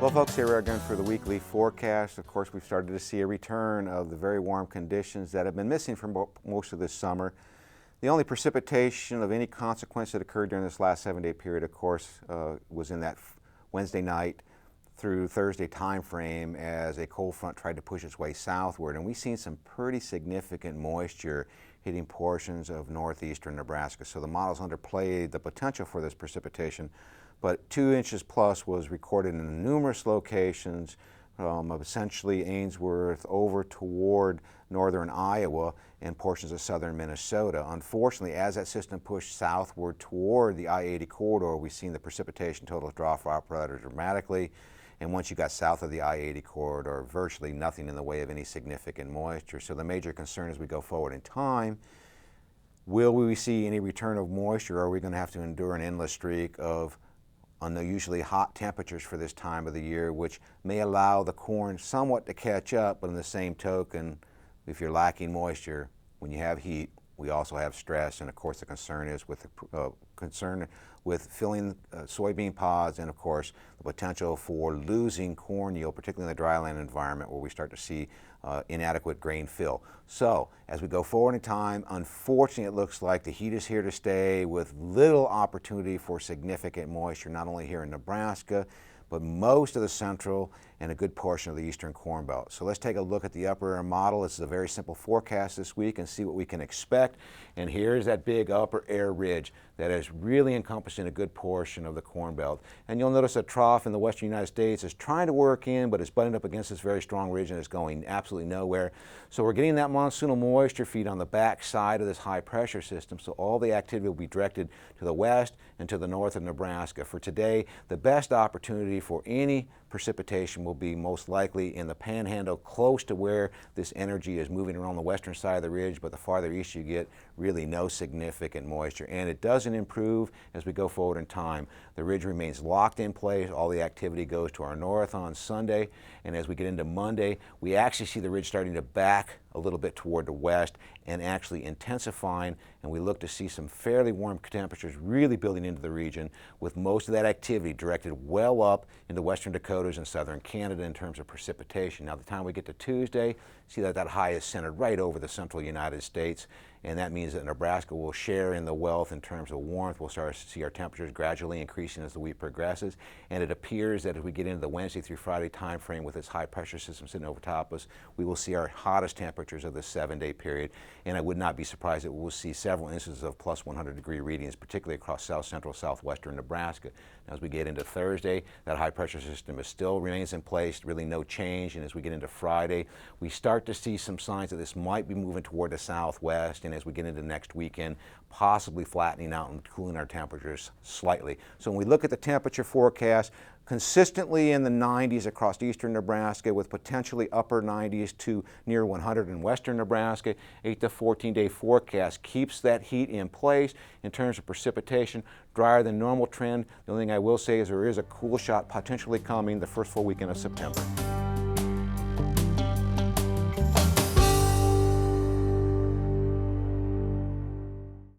Well, folks, here we are again for the weekly forecast. Of course, we've started to see a return of the very warm conditions that have been missing from most of this summer. The only precipitation of any consequence that occurred during this last 7-day period, of course, was in that Wednesday night through Thursday time frame as a cold front tried to push its way southward. And we've seen some pretty significant moisture hitting portions of northeastern Nebraska. So the models underplayed the potential for this precipitation, but 2 inches plus was recorded in numerous locations of essentially Ainsworth over toward northern Iowa and portions of southern Minnesota. Unfortunately, as that system pushed southward toward the I-80 corridor, we've seen the precipitation totals drop off rather dramatically. And once you got south of the I-80 corridor, virtually nothing in the way of any significant moisture. So the major concern as we go forward in time, will we see any return of moisture, or are we going to have to endure an endless streak of unusually hot temperatures for this time of the year, which may allow the corn somewhat to catch up, but in the same token, if you're lacking moisture, when you have heat, we also have stress, and of course the concern is with filling soybean pods, and of course the potential for losing corn yield, particularly in the dryland environment where we start to see inadequate grain fill. So as we go forward in time, unfortunately it looks like the heat is here to stay with little opportunity for significant moisture, not only here in Nebraska, but most of the central and a good portion of the eastern corn belt. So let's take a look at the upper air model. This is a very simple forecast this week and see what we can expect. And here's that big upper air ridge that is really encompassing a good portion of the corn belt. And you'll notice a trough in the western United States is trying to work in, but it's butting up against this very strong ridge and is going absolutely nowhere. So we're getting that monsoonal moisture feed on the back side of this high pressure system. So all the activity will be directed to the west and to the north of Nebraska. For today, the best opportunity for any precipitation will be most likely in the panhandle, close to where this energy is moving around the western side of the ridge, but the farther east you get, really no significant moisture. And it doesn't improve as we go forward in time. The ridge remains locked in place. All the activity goes to our north on Sunday, and as we get into Monday, we actually see the ridge starting to back a little bit toward the west and actually intensifying, and we look to see some fairly warm temperatures really building into the region, with most of that activity directed well up into western Dakotas and southern Canada in terms of precipitation. Now, by the time we get to Tuesday, see that high is centered right over the central United States, and that means that Nebraska will share in the wealth in terms of warmth. We'll start to see our temperatures gradually increasing as the week progresses, and it appears that as we get into the Wednesday through Friday time frame with this high pressure system sitting over top of us, we will see our hottest temperatures of this 7-day period, and I would not be surprised that we'll see several instances of plus 100-degree readings, particularly across south central, southwestern Nebraska. Now, as we get into Thursday, that high pressure system still remains in place, really no change, and as we get into Friday, we start to see some signs that this might be moving toward the southwest, and as we get into next weekend, possibly flattening out and cooling our temperatures slightly. So when we look at the temperature forecast, consistently in the 90s across eastern Nebraska, with potentially upper 90s to near 100 in western Nebraska. 8 to 14-day forecast keeps that heat in place. In terms of precipitation, drier than normal trend. The only thing I will say is there is a cool shot potentially coming the first full weekend of September.